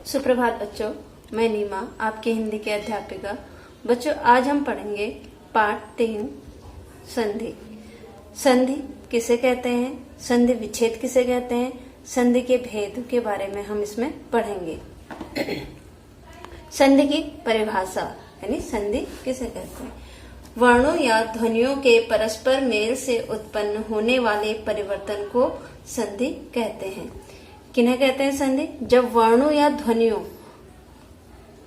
सुप्रभात बच्चों, मैं नीमा आपकी हिंदी की अध्यापिका। बच्चों, आज हम पढ़ेंगे पाठ 3 संधि। संधि किसे कहते हैं, संधि विच्छेद किसे कहते हैं, संधि के भेद के बारे में हम इसमें पढ़ेंगे। संधि की परिभाषा यानी संधि किसे कहते हैं। वर्णों या ध्वनियों के परस्पर मेल से उत्पन्न होने वाले परिवर्तन को संधि कहते हैं। किन्हें कहते हैं संधि? जब वर्णों या ध्वनियों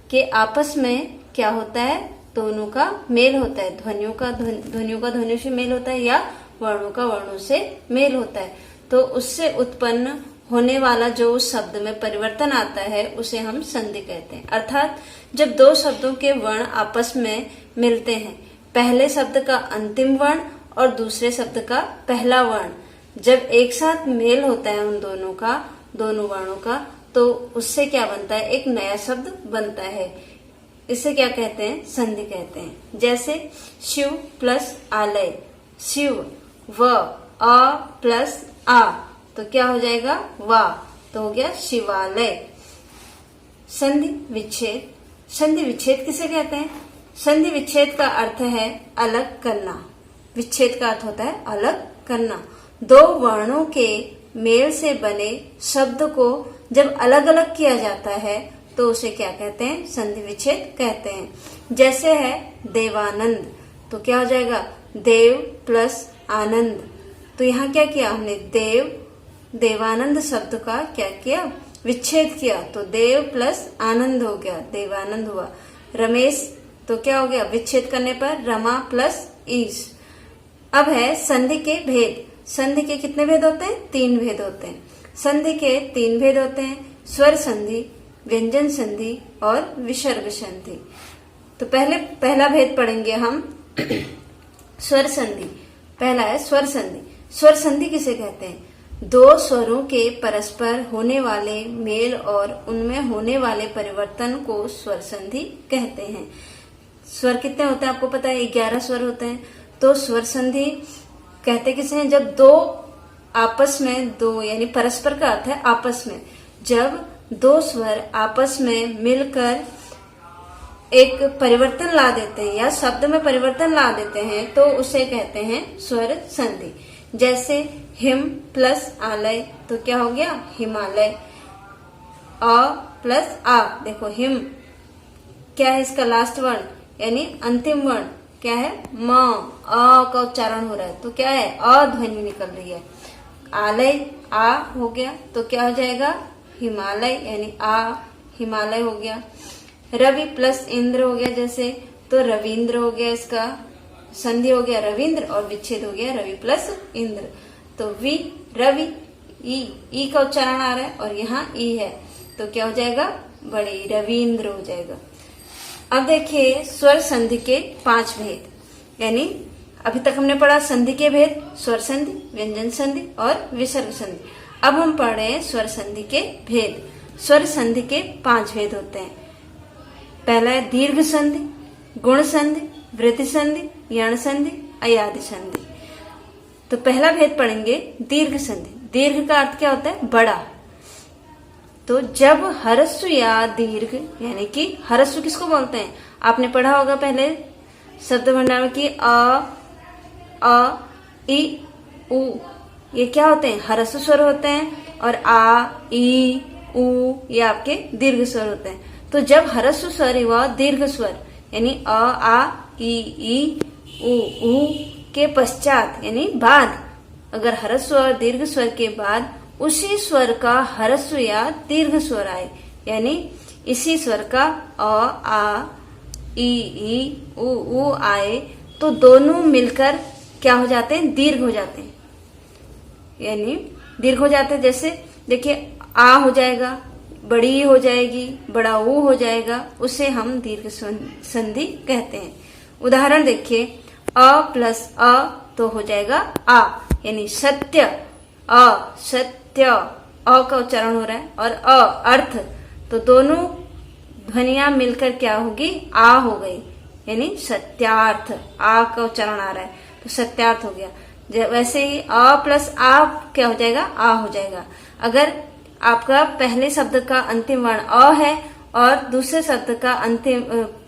के आपस में क्या होता है, दोनों का मेल होता है। ध्वनियों का ध्वनियों से मेल होता है या वर्णों का वर्णों से मेल होता है, तो उससे उत्पन्न होने वाला जो उस शब्द में परिवर्तन आता है उसे हम संधि कहते हैं। अर्थात जब दो शब्दों के वर्ण आपस में मिलते हैं, पहले शब्द का अंतिम वर्ण और दूसरे शब्द का पहला वर्ण जब एक साथ मेल होता है उन दोनों वर्णों का, तो उससे क्या बनता है, एक नया शब्द बनता है। इसे क्या कहते हैं, संधि कहते हैं। जैसे शिव प्लस आलय, शिव व अ प्लस आ, तो क्या हो जाएगा, वा, तो हो गया शिवालय। संधि विच्छेद, संधि विच्छेद किसे कहते हैं? संधि विच्छेद का अर्थ है अलग करना। विच्छेद का अर्थ होता है अलग करना। दो वर्णों के मेल से बने शब्द को जब अलग अलग किया जाता है तो उसे क्या कहते हैं, संधि विच्छेद कहते हैं। जैसे है देवानंद, तो क्या हो जाएगा, देव प्लस आनंद। तो यहाँ क्या किया हमने, देवानंद शब्द का क्या किया, विच्छेद किया, तो देव प्लस आनंद हो गया, देवानंद हुआ। रमेश, तो क्या हो गया, विच्छेद करने पर रमा प्लस ईश। अब है संधि के भेद। संधि के कितने भेद होते हैं, 3 भेद होते हैं। संधि के 3 भेद होते हैं, स्वर संधि, व्यंजन संधि और विसर्ग संधि। तो पहला भेद पढ़ेंगे हम स्वर संधि। पहला है स्वर संधि। स्वर संधि किसे कहते हैं? दो स्वरों के परस्पर होने वाले मेल और उनमें होने वाले परिवर्तन को स्वर संधि कहते हैं। स्वर कितने होते हैं आपको पता है, 11 स्वर होते हैं। तो स्वर संधि कहते किसे हैं? जब दो आपस में, दो यानी परस्पर का अर्थ है आपस में, जब दो स्वर आपस में मिलकर एक परिवर्तन ला देते हैं या शब्द में परिवर्तन ला देते हैं तो उसे कहते हैं स्वर संधि। जैसे हिम प्लस आलय, तो क्या हो गया, हिमालय। अ प्लस आ, देखो हिम क्या है, इसका लास्ट वर्ण यानी अंतिम वर्ण क्या है, म, अ का उच्चारण हो रहा है, तो क्या है, अ ध्वनि निकल रही है। आलय, आ हो गया, तो क्या हो जाएगा, हिमालय यानी आ, हिमालय हो गया। रवि प्लस इंद्र हो गया जैसे, तो रविंद्र हो गया, इसका संधि हो गया रविंद्र और विच्छेद हो गया रवि प्लस इंद्र। तो वी, रवि, ई का उच्चारण आ रहा है और यहाँ ई है, तो क्या हो जाएगा, बड़े रविंद्र हो जाएगा। अब देखिए स्वर संधि के 5 भेद, यानी अभी तक हमने पढ़ा संधि के भेद, स्वर संधि, व्यंजन संधि और विसर्ग संधि। अब हम पढ़ रहे हैं स्वर संधि के भेद। स्वर संधि के 5 भेद होते हैं। पहला है दीर्घ संधि, गुण संधि, वृद्धि संधि, यण संधि, अयादि संधि। तो पहला भेद पढ़ेंगे दीर्घ संधि। दीर्घ का अर्थ क्या होता है, बड़ा। तो जब ह्रस्व या दीर्घ, यानी कि ह्रस्व किसको बोलते हैं, आपने पढ़ा होगा पहले शब्द भंडार में कि अ, ई, उ, ये क्या होते हैं, ह्रस्व स्वर होते हैं, और आ, ई, उ ये आपके दीर्घ स्वर होते हैं। तो जब ह्रस्व स्वर व दीर्घ स्वर यानी अ, आ, ई, उ के पश्चात यानी बाद, अगर ह्रस्व और दीर्घ स्वर के बाद उसी स्वर का ह्रस्व या दीर्घ स्वर आए, यानी इसी स्वर का अ, आ, ई, उ आए, तो दोनों मिलकर क्या हो जाते हैं, दीर्घ हो जाते हैं, यानी दीर्घ हो जाते हैं। जैसे देखिए आ हो जाएगा, बड़ी हो जाएगी, बड़ा ऊ हो जाएगा, उसे हम दीर्घ संधि कहते हैं। उदाहरण देखिए, अ प्लस अ तो हो जाएगा आ, यानी सत्य, अ सत्य, अ का उच्चारण हो रहा है, और अ अर्थ, तो दोनों ध्वनियां मिलकर क्या होगी, आ हो गई, यानी सत्यार्थ, आ का उच्चारण आ रहा है तो सत्यार्थ हो गया। वैसे ही अ प्लस आ क्या हो जाएगा, आ हो जाएगा। अगर आपका पहले शब्द का अंतिम वर्ण अ है और दूसरे शब्द का अंतिम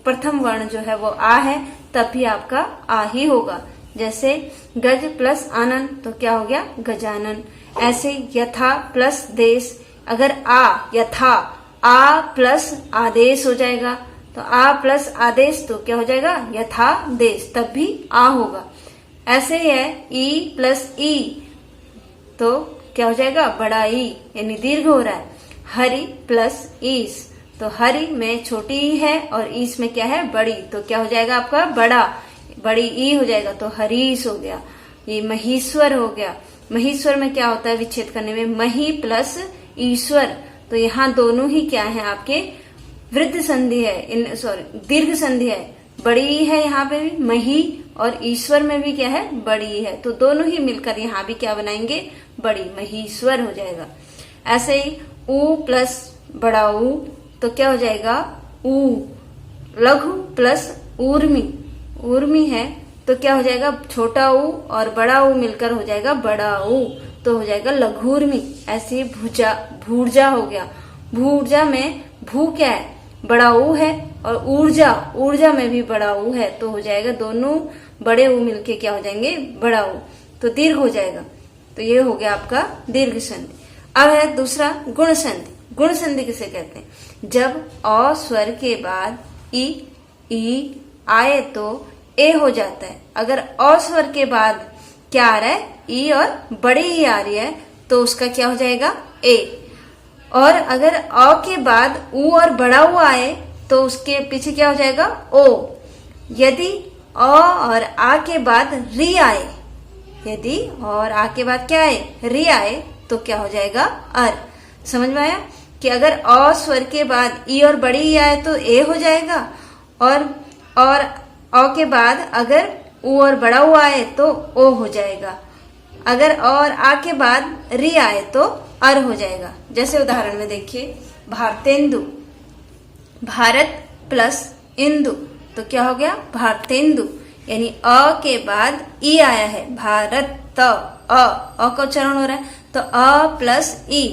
प्रथम वर्ण जो है वो आ है, तब भी आपका आ ही होगा। जैसे गज प्लस आनन तो क्या हो गया गजानन। ऐसे यथा प्लस देश, अगर आ यथा आ प्लस आदेश हो जाएगा तो आ प्लस आदेश तो क्या हो जाएगा यथा देश, तब भी आ होगा। ऐसे ही है ई प्लस ई तो क्या हो जाएगा बड़ा ई, यानी दीर्घ हो रहा है। हरि प्लस ईस तो हरि में छोटी ई है और ईस में क्या है बड़ी, तो क्या हो जाएगा आपका बड़ा, बड़ी ई हो जाएगा तो हरीश हो गया। ये महीश्वर हो गया। महीश्वर में क्या होता है विच्छेद करने में मही प्लस ईश्वर, तो यहाँ दोनों ही क्या है आपके वृद्ध संधि है, सॉरी दीर्घ संधि है। बड़ी है यहाँ पे भी मही और ईश्वर में भी क्या है बड़ी है, तो दोनों ही मिलकर यहाँ भी क्या बनाएंगे बड़ी, महीश्वर हो जाएगा। ऐसे ही ऊ प्लस बड़ा ऊ तो क्या हो जाएगा ऊ। लघु प्लस ऊर्मी, ऊर्मी है तो क्या हो जाएगा छोटा ऊ और बड़ा ऊ मिलकर हो जाएगा बड़ा ऊ, तो हो जाएगा लघुर्मी। ऐसे भुजा भूर्जा हो गया। भूर्जा में भू क्या है बड़ा ऊ है और ऊर्जा, ऊर्जा में भी बड़ा ऊ है, तो हो जाएगा दोनों बड़े ऊ मिलके क्या हो जाएंगे बड़ा ऊ, तो दीर्घ हो जाएगा। तो ये हो गया आपका दीर्घ संधि। अब है दूसरा गुण संधि। गुण संधि किसे कहते हैं, जब अ स्वर के बाद ई आए तो ए हो जाता है। अगर अ स्वर के बाद क्या आ रहा है ई और बड़ी ई आ रही है तो उसका क्या हो जाएगा ए। और अगर अ के बाद ऊ और बड़ा ऊ आए तो उसके पीछे क्या हो जाएगा ओ। यदि अ और आ के बाद री आए, यदि और आ के बाद क्या आए री आए तो क्या हो जाएगा अर। समझ में आया कि अगर अ स्वर के बाद ई और बड़ी ई आए तो ए हो जाएगा, और अ के बाद अगर ऊ और बड़ा ऊ आए तो ओ हो जाएगा। अगर और आ के बाद री आए तो अर हो जाएगा। जैसे उदाहरण में देखिए भारतेंदु, भारत प्लस इंदु तो क्या हो गया भारतेंदु, यानी अ के बाद ई आया है भारत अ का उच्चारण हो रहा है तो अ प्लस ई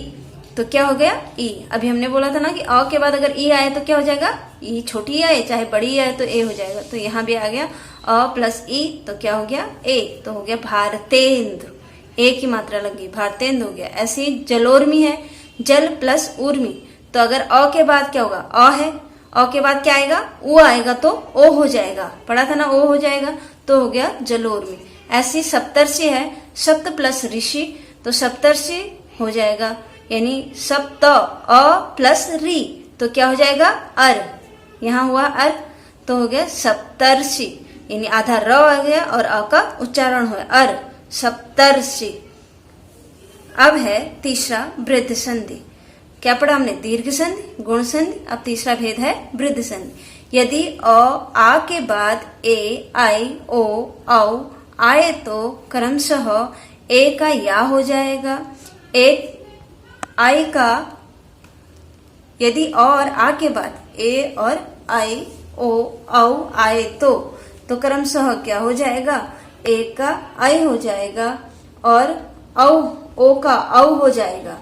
तो क्या हो गया ई। अभी हमने बोला था ना कि अ के बाद अगर ई आए तो क्या हो जाएगा ई, छोटी आए चाहे बड़ी आए तो ए हो जाएगा, तो यहाँ भी आ गया अ प्लस ई तो क्या हो गया ए, तो हो गया भारतेंदु, ए की मात्रा लगी भारतेंदु हो गया। ऐसे ही जलोर्मी है, जल प्लस उर्मी तो अगर अ के बाद क्या होगा अ है, अ के बाद क्या आएगा ऊ आएगा तो ओ हो जाएगा, पढ़ा था ना ओ हो जाएगा, तो हो गया जलोर्मी। ऐसी सप्तर्षि है, सप्त प्लस ऋषि तो सप्तर्षि हो जाएगा, यानी सप्त अ प्लस री तो क्या हो जाएगा अर, यहाँ हुआ अर तो हो गया सप्तर्षि, यानी आधा र आ गया और अ का उच्चारण हुआ अर सप्तर्षि। अब है तीसरा वृद्ध संधि। क्या पढ़ा हमने दीर्घ संधि गुण संधि, अब तीसरा भेद है वृद्ध संधि। यदि अ आ के बाद ए आई ओ औ आए तो क्रमशः ए का या हो जाएगा, एक आई का, यदि और आ के बाद ए और आई ओ औ आए तो क्रमशः क्या हो जाएगा ए का आई हो जाएगा और औ ओ का औ हो जाएगा।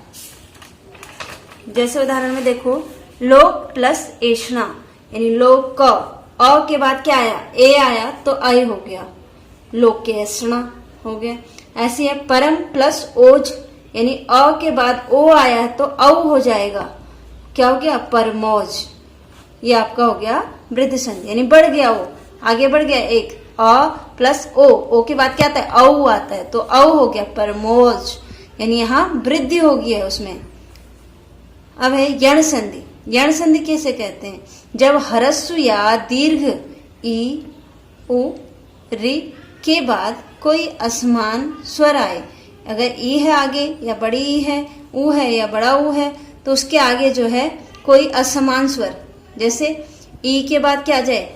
जैसे उदाहरण में देखो लोक प्लस एषणा, यानी लोक क, अ के बाद क्या आया ए आया तो आई हो गया लोकेषणा हो गया। ऐसे है परम प्लस ओज, यानी अ के बाद ओ आया तो औ हो जाएगा, क्या हो गया परमोज। ये आपका हो गया वृद्ध संधि, यानी बढ़ गया ओ, आगे बढ़ गया एक अ प्लस ओ के बाद क्या आता है औ आता है तो औ हो गया परमोज, यानी यहाँ वृद्धि हो गई है उसमें। अब है यण संधि। यण संधि कैसे कहते हैं, जब ह्रस्व या दीर्घ ई उ रि के बाद कोई असमान स्वर आए, अगर ई है आगे या बड़ी ई है, ऊ है या बड़ा ऊ है तो उसके आगे जो है कोई असमान स्वर, जैसे ई के बाद क्या आ जाए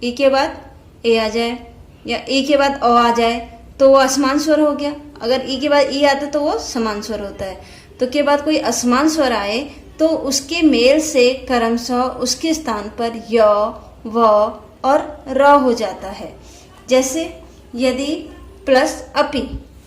ई के बाद ए आ जाए या ई के बाद ओ आ जाए तो वो असमान स्वर हो गया। अगर ई के बाद ई आता तो वो समान स्वर होता है, तो के बाद कोई असमान स्वर आए तो उसके मेल से क्रमशः उसके स्थान पर य व और र हो जाता है। जैसे यदि प्लस अपि,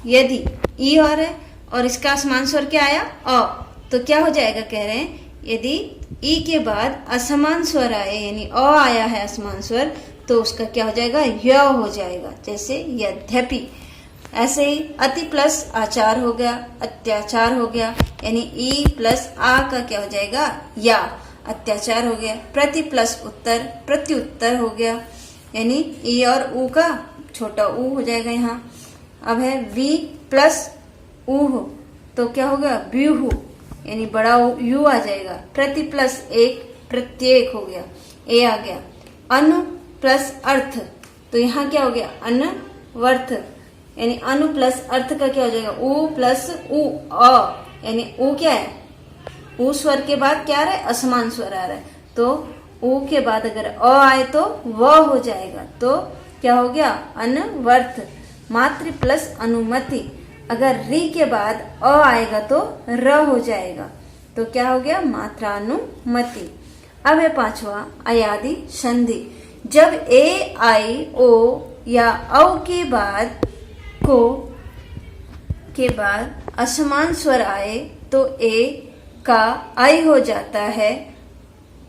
यदि ई आ रहा है और इसका असमान स्वर क्या आया अ, तो क्या हो जाएगा, कह रहे हैं यदि ई के बाद असमान स्वर आए यानी अ आया है असमान स्वर, तो उसका क्या हो जाएगा, य हो जाएगा, जैसे यद्यपि। ऐसे ही अति प्लस आचार हो गया, अत्याचार हो गया, यानी ई प्लस आ का क्या हो जाएगा, या, अत्याचार हो गया। प्रति प्लस उत्तर, प्रत्युत्तर हो गया, यानी ई और ऊ का छोटा ऊ हो जाएगा यहाँ। अब है वी प्लस ऊ हो, तो क्या होगा, व्यूह, यानी बड़ा यू आ जाएगा। प्रति प्लस एक, प्रत्येक हो गया, ए आ गया। अनु प्लस अर्थ, तो यहाँ क्या हो गया, अनवर्थ, यानी अनु प्लस अर्थ का क्या हो जाएगा, ऊ प्लस ऊ, अ, यानी ऊ क्या है, ऊ स्वर के बाद क्या आ रहा है, असमान स्वर आ रहा है, तो ऊ के बाद अगर अ आए तो व हो जाएगा, तो क्या हो गया, अनवर्थ। मातृ प्लस अनुमति, अगर री के बाद अ आएगा तो र हो जाएगा, तो क्या हो गया, मात्रानुमति। अब है पांचवा अयादि संधि। जब ए आई ओ या औ के बाद असमान स्वर आए तो ए का आई हो जाता है,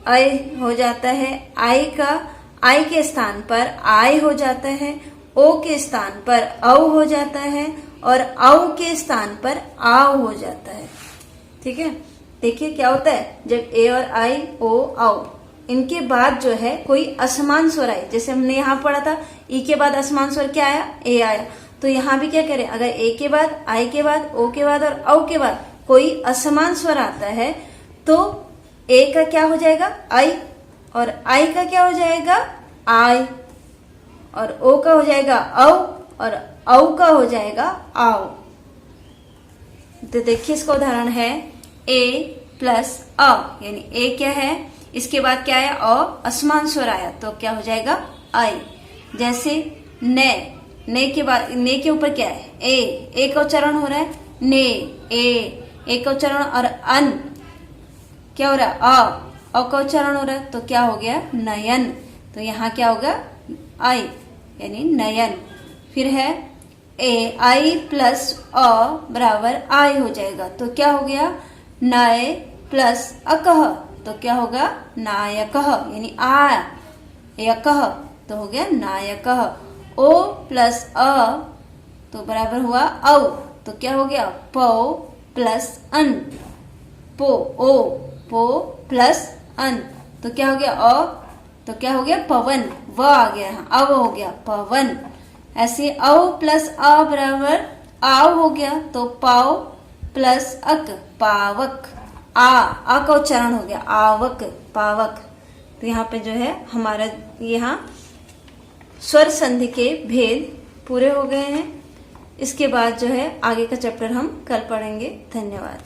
आई हो जाता है, आई के स्थान पर आय हो जाता है, ओ के स्थान पर औ हो जाता है और औ के स्थान पर आव हो जाता है। ठीक है, देखिए क्या होता है, जब ए और आई, ओ, औ, इनके बाद जो है कोई असमान स्वर आए, जैसे हमने यहाँ पढ़ा था ई के बाद असमान स्वर क्या आया, ए आया, तो यहाँ भी क्या करें, अगर ए के बाद, आई के बाद, ओ के बाद और औ के बाद कोई असमान स्वर आता है तो ए का क्या हो जाएगा, आई, और आई का क्या हो जाएगा, आई, और ओ का हो जाएगा औ, और औ का हो जाएगा आओ। तो देखिए इसका उदाहरण है ए प्लस अ, यानी ए क्या है, इसके बाद क्या आया, अ, असमान स्वर आया, तो क्या हो जाएगा, आई। जैसे ने के बाद, ने के ऊपर क्या है, ए का उच्चारण हो रहा है, ने, ए का उच्चारण, और अन क्या हो रहा है, अ का उच्चारण हो रहा है, तो क्या हो गया, नयन, तो यहाँ क्या होगा, आई, यानी नयन। फिर है ए आई प्लस अ बराबर आई हो जाएगा, तो क्या हो गया, नय प्लस अकह, तो क्या होगा, नायकः, यानी आ, यकः, तो हो गया नायकः। ओ प्लस अ तो बराबर हुआ औ, तो क्या हो गया, पो प्लस अन, पो, ओ, पो प्लस अन, तो क्या हो गया, अ, तो क्या हो गया, पवन, व आ गया, अव हो गया, पवन। ऐसे औ प्लस अ बराबर आव हो गया, तो पाव प्लस अक, पावक, आ का उच्चारण हो गया, आवक, पावक। तो यहाँ पे जो है हमारा यहाँ स्वर संधि के भेद पूरे हो गए हैं। इसके बाद जो है आगे का चैप्टर हम कल पढ़ेंगे। धन्यवाद।